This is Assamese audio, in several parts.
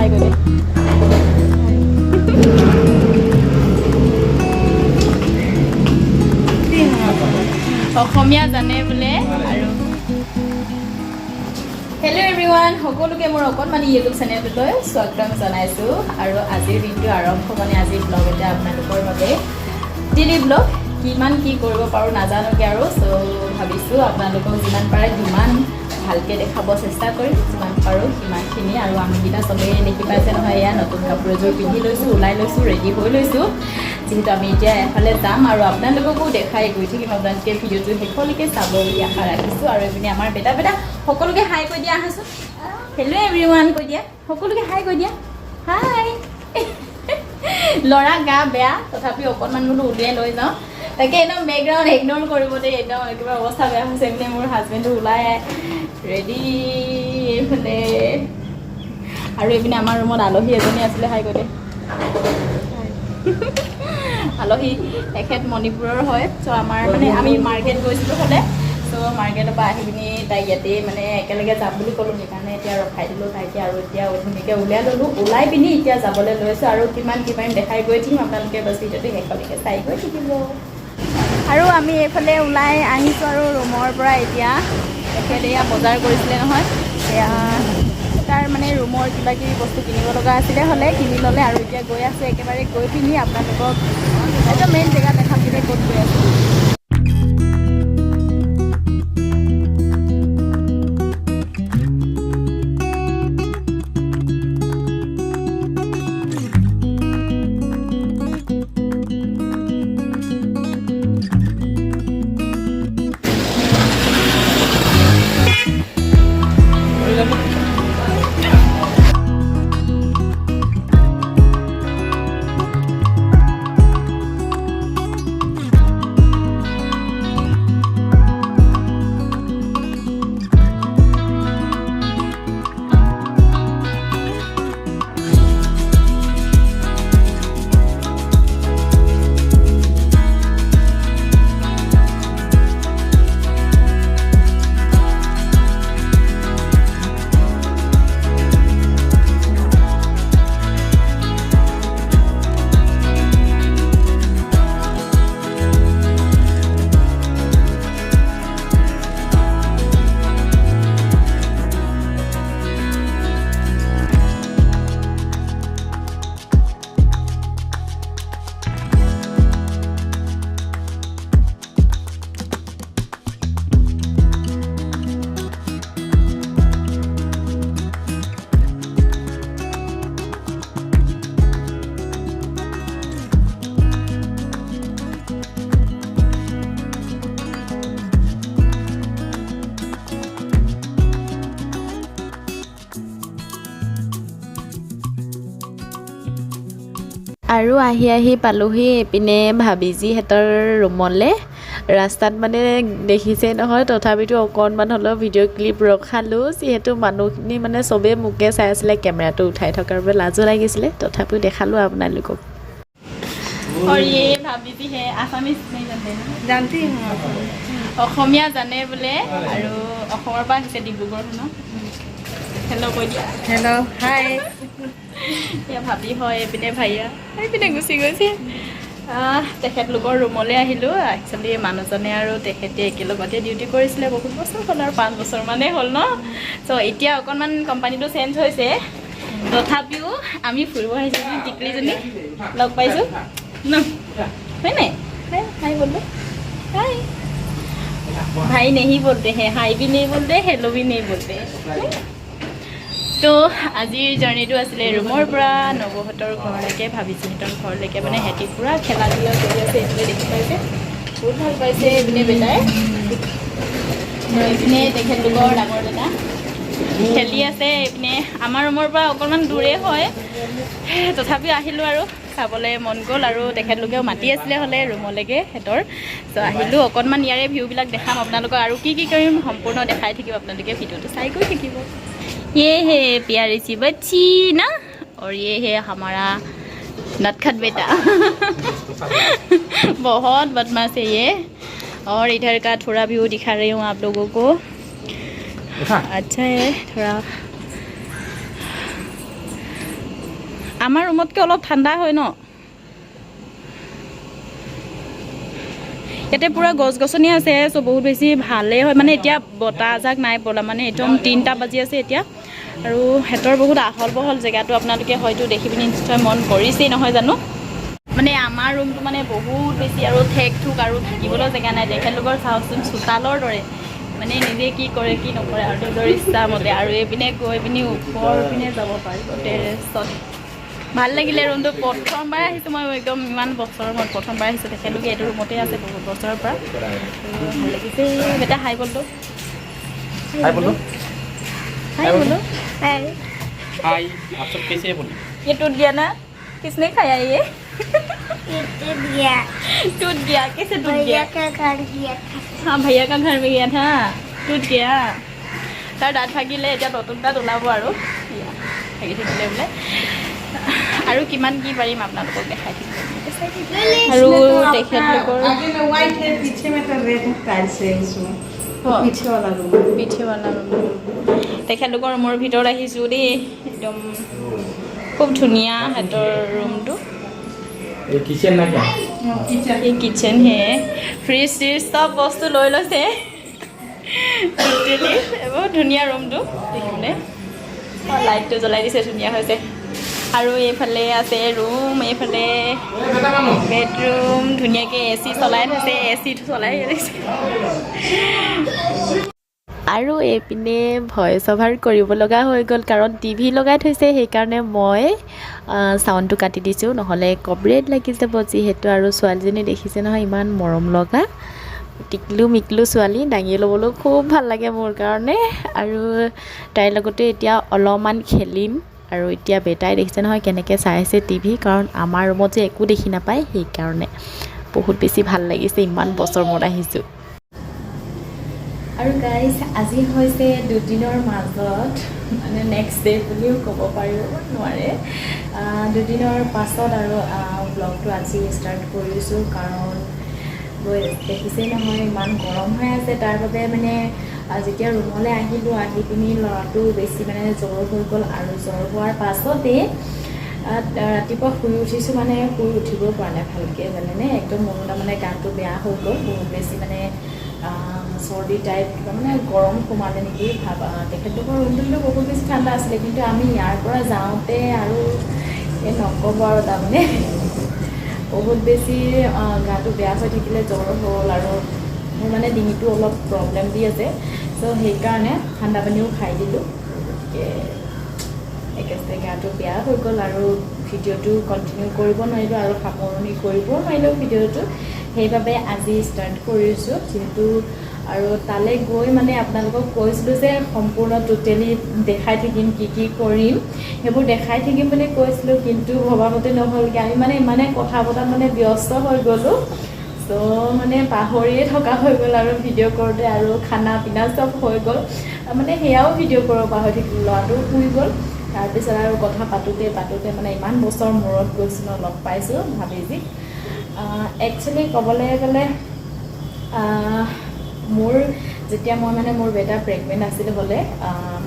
হাই কৰি অসমীয়া জানে বোলে আৰু হেল্ল' এভৰিৱান সকলোকে মোৰ অকণমানি ইউটিউব চেনেলটোলৈ স্বাগতম জনাইছোঁ আৰু আজিৰ দিনটো আৰম্ভ মানে আজিৰ ব্লগ এটা আপোনালোকৰ বাবে ডেইলি ব্লগ কিমান কি কৰিব পাৰোঁ নাজানোগে আৰু চ' ভাবিছোঁ আপোনালোকক যিমান পাৰে সিমান ভালকৈ দেখাব চেষ্টা কৰিম যিমান পাৰোঁ সিমানখিনি আৰু আমিকেইটা চবেই দেখি পাইছে নহয় এয়া নতুন কাপোৰ এযোৰ পিন্ধি লৈছোঁ ওলাই লৈছোঁ ৰেডি হৈ লৈছোঁ যিহেতু আমি এতিয়া এফালে যাম আৰু আপোনালোককো দেখাই গৈ থাকিম আপোনালোকে ভিডিঅ'টো শেষলৈকে চাব বুলি আশা ৰাখিছোঁ আৰু এইপিনে আমাৰ বেটা সকলোকে হাই কৈ দিয়া আহাচোন হেল্ল' এভৰিৱান কৈ দিয়া সকলোকে হাই কৈ দিয়া হাই ল'ৰা গা বেয়া তথাপিও অকণমান বোলো উলিয়াই লৈ যাওঁ তাকে একদম বেকগ্ৰাউণ্ড ইগন'ৰ কৰিব দেই একদম একেবাৰে অৱস্থা বেয়া হৈছে এইপিনে মোৰ হাজবেণ্ডটো ওলাই ৰেডি এইফালে আৰু এইপিনে আমাৰ ৰুমত আলহী এজনী আছিলে হাই কৈ দে আলহী তেখেত মণিপুৰৰ হয় চ' আমাৰ মানে আমি মাৰ্কেট গৈছিলোঁ হ'লে চ' মাৰ্কেটৰ পৰা আহি পিনি তাই ইয়াতে মানে একেলগে যাম বুলি ক'লোঁ সেইকাৰণে এতিয়া ৰখাই দিলোঁ তাইকে আৰু এতিয়া ধুনীয়াকৈ উলিয়াই ল'লোঁ ওলাই পিনি এতিয়া যাবলৈ লৈছোঁ আৰু কিমান দেখাই গৈ থাকিম আপোনালোকে বাছ ভিডিঅ'টো শেষলৈকে চাই গৈ থাকিব আৰু আমি এইফালে ওলাই আহিছোঁ আৰু ৰুমৰ পৰা এতিয়া তেখেত এয়া বজাৰ কৰিছিলে নহয় এয়া তাৰ মানে ৰুমৰ কিবা কিবি বস্তু কিনিব লগা আছিলে হ'লে কিনি ল'লে আৰু এতিয়া গৈ আছে একেবাৰে গৈ পিনি আপোনালোকক এটা মেইন জেগা দেখাম কেতিয়া ক'ত গৈ আছোঁ আৰু আহি পালোহি এইপিনে ভাবিজিহঁতৰ ৰুমলৈ ৰাস্তাত মানে দেখিছে নহয় তথাপিতো অকণমান হ'লেও ভিডিঅ' ক্লিপ ৰখালোঁ যিহেতু মানুহখিনি মানে চবেই মোকে চাই আছিলে কেমেৰাটো উঠাই থকাৰ বাবে লাজো লাগিছিলে তথাপিও দেখালোঁ আপোনালোকক और ये भाभी जी है आसामीज नहीं जानते ना जानती हूँ অসমীয়া জানে বোলে আৰু অসমৰ পৰা আহিছে ডিব্ৰুগড় ন হেল্ল' কৈ দিয়া हेलो हाय এয়া ভাবি হয় এইপিনে ভাইয়া এইপিনে গুচি গৈছে তেখেতলোকৰ ৰুমলৈ আহিলোঁ একচুৱেলি মানুহজনে আৰু তেখেতে একেলগতে ডিউটি কৰিছিলে বহুত বছৰ হ'ল আৰু 5 বছৰমানেই হ'ল ন চ' এতিয়া অকণমান কোম্পানীটো চেঞ্জ হৈছে তথাপিও আমি ফুৰিব আহিছোঁ টিকলিজনী লগ পাইছোঁ ন হয় নাই হাই बोलो हाय भाई नहीं बोलते हैं हाई भी नहीं बोलते हेलो भी नहीं बोलते তো আজিৰ জাৰ্ণিটো আছিলে ৰুমৰ পৰা নৱহঁতৰ ঘৰলৈকে ভাবিজিহঁতৰ ঘৰলৈকে মানে সিহঁতি পূৰা খেলা ধূলা কৰি আছে এইটোৱে দেখি পাইছে বহুত ভাল পাইছে এইপিনে বেটাই এইপিনে তেখেতলোকৰ ডাঙৰ দাদা খেলি আছে এইপিনে আমাৰ ৰুমৰ পৰা অকণমান দূৰে হয় তথাপিও আহিলোঁ আৰু চাবলৈ মন গ'ল আৰু তেখেতলোকেও মাতি আছিলে হ'লে ৰুমলৈকে সিহঁতৰ চ' আহিলোঁ অকণমান ইয়াৰে ভিউবিলাক দেখাম আপোনালোকক আৰু কি কৰিম সম্পূৰ্ণ দেখাই থাকিব আপোনালোকে ভিডিঅ'টো চাই গৈ থাকিব ये है प्यारी सी बच्ची ना और ये है हमारा नटखट बेटा बहुत बदमाश है ये और इधर का थोड़ा व्यू दिखा रही हूँ आप लोगों को अच्छा है थोड़ा আমাৰ ৰুমতকৈ অলপ ঠাণ্ডা হয় ন ইয়াতে পুৰা গছ গছনি আছে চ' বহুত বেছি ভালেই হয় মানে এতিয়া বতাহ আজাক নাই পলা মানে একদম 3টা বাজি আছে এতিয়া আৰু হেতৰ বহুত আহল বহল জেগাটো আপোনালোকে হয়তো দেখি পিনি নিশ্চয় মন কৰিছেই নহয় জানো মানে আমাৰ ৰুমটো মানে বহুত বেছি আৰু ঠেক ঠুক আৰু থাকিবলৈ জেগা নাই তেখেতলোকৰ চাওকচোন চোতালৰ দৰে মানে নিজে কি কৰে কি নকৰে আৰু নিজৰ ইচ্ছামতে আৰু এইপিনে গৈ পিনি ওপৰ পিনে যাব পাৰিব টেৰেছত ভাল লাগিলে ৰুমটো প্ৰথমবাৰ আহিছোঁ মই একদম ইমান বছৰৰ মই প্ৰথমবাৰ আহিছোঁ তেখেতলোকে এইটো ৰুমতে আছে বহুত বছৰৰ পৰা ভাল লাগিছে বেটা হাই বলটো हाय बोलो हाय बोलो हाय हाय आप सब कैसे हैं बोलो ये टूट गया ना किसने खाया ये टूट गया कैसे टूट गया का घर गया था हाँ भैया का घर में गया था टूट गया তাৰ দাঁত ভাগিলে এতিয়া নতুন দাঁত ওলাব আৰু ভাগি থাকিলে বোলে আৰু কিমান কি পাৰিম আপোনালোকক দেখাই থাকিম আৰু তেখেতলোকৰ आगे में व्हाइट है पीछे में तो रेड टाइल्स है उसमें पीछे वाला रूम পিঠেৱালা ৰুম তেখেতলোকৰ ৰুমৰ ভিতৰত আহিছোঁ দেই একদম খুব ধুনীয়া সিহঁতৰ ৰুমটো ये किचन ना क्या এই কিচেন হে ফ্ৰিজ চ্ৰিজ চব বস্তু লৈ লৈছে টোটেলি বহুত ধুনীয়া ৰুমটো দেখিবলৈ লাইটটো জ্বলাই দিছে ধুনীয়া হৈছে আৰু এইফালে আছে ৰুম এইফালে বেডৰুম ধুনীয়াকৈ এ চি চলাই থৈছে এ চিটো চলাই দিছে আৰু এইপিনে ভইচ অভাৰ কৰিব লগা হৈ গ'ল কাৰণ টিভি লগাই থৈছে সেইকাৰণে মই চাউণ্ডটো কাটি দিছোঁ নহ'লে কপিৰাইট লাগি যাব যিহেতু আৰু ছোৱালীজনী দেখিছে নহয় ইমান মৰম লগা টিকলু মিকলু ছোৱালী দাঙি ল'বলৈ খুব ভাল লাগে মোৰ কাৰণে আৰু তাইৰ লগতে এতিয়া অলপমান খেলিম আৰু এতিয়া বেটাই দেখিছে নহয় কেনেকৈ চাই আছে টিভি কাৰণ আমাৰ ৰুমত যে একো দেখি নাপায় সেইকাৰণে বহুত বেছি ভাল লাগিছে ইমান বছৰ মূৰত আহিছোঁ আৰু গাইজ আজি হৈছে দুদিনৰ মাজত মানে নেক্সট ডে বুলিও ক'ব পাৰিব নোৱাৰে দুদিনৰ পাছত আৰু ব্লগটো আজি ষ্টাৰ্ট কৰিছোঁ কাৰণ দেখিছেই নহয় ইমান গৰম হৈ আছে তাৰ বাবে মানে যেতিয়া ৰুমলৈ আহিলোঁ আহি পিনি ল'ৰাটো বেছি মানে জ্বৰ হৈ গ'ল আৰু জ্বৰ হোৱাৰ পাছতে ৰাতিপুৱা শুই উঠিছোঁ মানে শুই উঠিব পৰা নাই ভালকৈ জানেনে একদম মোৰ মানে গাটো বেয়া হৈ গ'ল বহুত বেছি মানে চৰ্দি টাইপ কিবা মানে গৰম সোমালে নেকি তেখেতলোকৰ ৰুমটো বহুত বেছি ঠাণ্ডা আছিলে কিন্তু আমি ইয়াৰ পৰা যাওঁতে আৰু এই নক'ব আৰু তাৰমানে বহুত বেছি গাটো বেয়া হৈ থাকিলে জ্বৰ হ'ল আৰু মোৰ মানে ডিঙিটো অলপ প্ৰব্লেম দি আছে চ' সেইকাৰণে ঠাণ্ডা পানীও খাই দিলোঁ একেবাৰে গাটো বেয়া হৈ গ'ল আৰু ভিডিঅ'টো কণ্টিনিউ কৰিব নোৱাৰিলোঁ আৰু সামৰণি কৰিব নোৱাৰিলোঁ ভিডিঅ'টো সেইবাবে আজি ষ্টাৰ্ট কৰিছোঁ যিহেতু আৰু তালৈ গৈ মানে আপোনালোকক কৈছিলোঁ যে সম্পূৰ্ণ টোটেলি দেখাই থাকিম কি কি কৰিম সেইবোৰ দেখাই থাকিম বুলি কৈছিলোঁ কিন্তু ভবামতে নহ'লগৈ আমি মানে ইমানে কথা পতাত মানে ব্যস্ত হৈ গ'লোঁ চ' মানে পাহৰিয়ে থকা হৈ গ'ল আৰু ভিডিঅ' কৰোঁতে আৰু খানা পিনা চব হৈ গ'ল মানে সেয়াও ভিডিঅ' কৰিব পাহৰি থাকিলোঁ ল'ৰাটোও শুই গ'ল তাৰপিছত আৰু কথা পাতোঁতে মানে ইমান বছৰ মূৰত গৈছোঁ ন লগ পাইছোঁ ভাবিজি একচুৱেলি ক'বলৈ গ'লে মোৰ যেতিয়া মই মানে মোৰ বেটা প্ৰেগনেণ্ট আছিলে হ'লে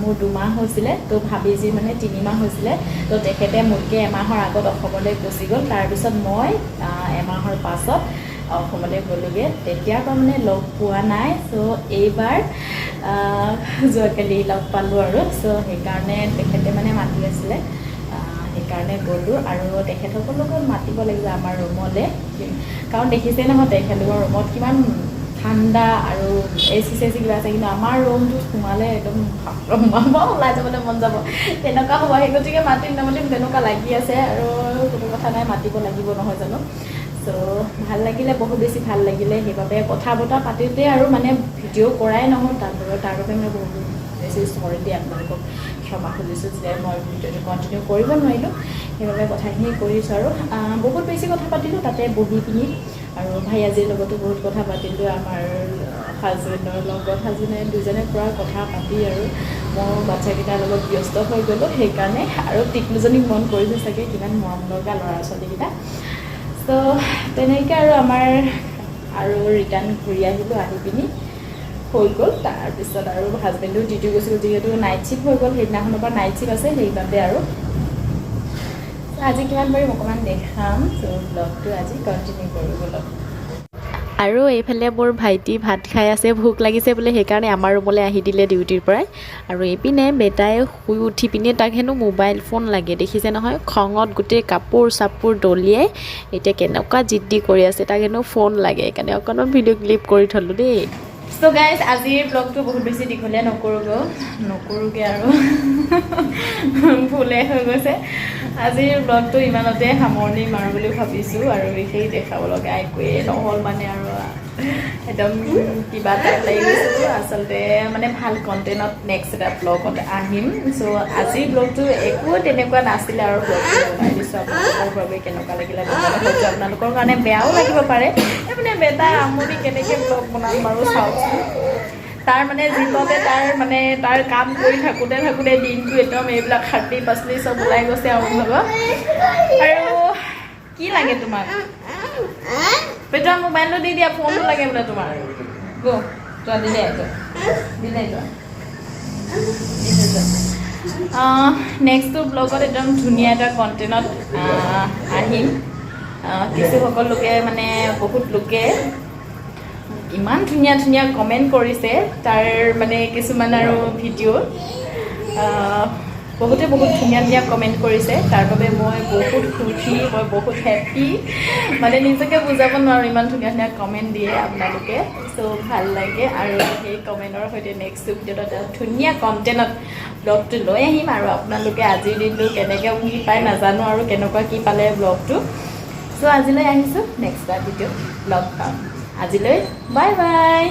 মোৰ 2 মাহ হৈছিলে তো ভাবিজি মানে 3 মাহ হৈছিলে তো তেখেতে মোতকৈ এমাহৰ আগত অসমলৈ গুচি গ'ল তাৰপিছত মই এমাহৰ পাছত অসমলৈ গ'লোগৈ তেতিয়াৰ পৰা মানে লগ পোৱা নাই চ' এইবাৰ যোৱাকালি লগ পালোঁ আৰু চ' সেইকাৰণে তেখেতে মানে মাতি আছিলে সেইকাৰণে গ'লোঁ আৰু তেখেতসকলৰ লগত মাতিব লাগিব আমাৰ ৰুমলৈ কাৰণ দেখিছে নহয় তেখেতলোকৰ ৰুমত কিমান ঠাণ্ডা আৰু এ চি চেচি কিবা আছে কিন্তু আমাৰ ৰুমটোত সোমালে একদম সোমাব ওলাই যাবলৈ মন যাব তেনেকুৱা হ'ব সেই গতিকে মাতিম নামাতিম তেনেকুৱা লাগি আছে আৰু কোনো কথা নাই মাতিব লাগিব নহয় জানো চ' ভাল লাগিলে বহুত বেছি ভাল লাগিলে সেইবাবে কথা বতৰা পাতোঁতে আৰু মানে ভিডিঅ' কৰাই নহ'ল তাৰ বাবে মানে বহুত বেছি চৰি দিয়ে আপোনালোকক ক্ষমা খুজিছোঁ যে মই ভিডিঅ'টো কণ্টিনিউ কৰিব নোৱাৰিলোঁ সেইবাবে কথাখিনি কৰিছোঁ আৰু বহুত বেছি কথা পাতিলোঁ তাতে বহি পিনি আৰু ভাইয়াজীৰ লগতো বহুত কথা পাতিলোঁ আমাৰ হাজবেণ্ডৰ লগত হাজবেণ্ডে দুজনে পূৰা কথা পাতি আৰু মোৰ বাচ্চাকেইটাৰ লগত ব্যস্ত হৈ গ'লোঁ সেইকাৰণে আৰু টিকলুজনীক মন কৰিছোঁ চাগে কিমান মৰম লগা ল'ৰা ছোৱালীকেইটা ত' তেনেকৈ আৰু আমাৰ আৰু ৰিটাৰ্ণ ঘূৰি আহিলোঁ আহি পিনি হৈ গ'ল তাৰপিছত আৰু হাজবেণ্ডো ডিউটি গৈছিলোঁ যিহেতু নাইট শ্বিফ্ট হৈ গ'ল সেইদিনাখনৰ পৰা নাইট শ্বিফ্ট আছে সেইবাবে আৰু ত' আজি কিমান পাৰিম অকণমান দেখাম চ' ব্লগটো আজি কণ্টিনিউ কৰোঁ বলক আৰু এইফালে মোৰ ভাইটি ভাত খাই আছে ভোক লাগিছে বোলে সেইকাৰণে আমাৰ ৰুমলৈ আহি দিলে ডিউটিৰ পৰাই আৰু এইপিনে বেটাই শুই উঠি পিনে তাক হেনো মোবাইল ফোন লাগে দেখিছে নহয় খঙত গোটেই কাপোৰ চাপোৰ দলিয়াই এতিয়া কেনেকুৱা জিদ্দি কৰি আছে তাক হেনো ফোন লাগে সেইকাৰণে অকণমান ভিডিঅ' ক্লিপ কৰি থ'লোঁ দেই চ' গাইজ আজিৰ ব্লগটো বহুত বেছি দীঘলীয়া নকৰোঁগৈ আৰু ভুলে হৈ গৈছে আজিৰ ব্লগটো ইমানতে সামৰণি মাৰোঁ বুলি ভাবিছোঁ আৰু বিশেষ দেখাব লগা একোৱেই নহ'ল মানে আৰু একদম কিবা টাইপ লাগি গৈছিলোঁ আচলতে মানে ভাল কণ্টেণ্টত নেক্সট এটা ব্লগত আহিম চ' আজিৰ ব্লগটো একো তেনেকুৱা নাছিলে আৰু ব্লগটো বনাই দিছোঁ আপোনালোকৰ বাবে কেনেকুৱা লাগিলে হয়তো আপোনালোকৰ কাৰণে বেয়াও লাগিব পাৰে মানে বেটাই আমনি কেনেকৈ ব্লগ বনাম বাৰু চাওকচোন তাৰ মানে যিমতে তাৰ কাম কৰি থাকোঁতে দিনটো একদম এইবিলাক শাক পাচলি চব ওলাই গৈছে আৰু লগত আৰু কি লাগে তোমাক বেটা মোবাইলটো দি দিয়া ফোনটো লাগে বোলে তোমাৰ যোৱা দিলে যোৱা নেক্সটটো ব্লগত একদম ধুনীয়া এটা কণ্টেণ্টত আহিম কিছুসকল লোকে মানে বহুত লোকে ইমান ধুনীয়া কমেণ্ট কৰিছে তাৰ মানে কিছুমান আৰু ভিডিঅ' বহুতে বহুত ধুনীয়া কমেণ্ট কৰিছে তাৰ বাবে মই বহুত সুখী মই বহুত হেপ্পী মানে নিজকে বুজাব নোৱাৰোঁ ইমান ধুনীয়া কমেণ্ট দিয়ে আপোনালোকে চ' ভাল লাগে আৰু সেই কমেণ্টৰ সৈতে নেক্সট ভিডিঅ'ত এটা ধুনীয়া কণ্টেণ্টত ব্লগটো লৈ আহিম আৰু আপোনালোকে আজিৰ দিনটো কেনেকৈ কি পায় নাজানো আৰু কেনেকুৱা কি পালে ব্লগটো চ' আজিলৈ আহিছোঁ নেক্সট এটা ভিডিঅ' ব্লগ পাম আজিলৈ বাই বাই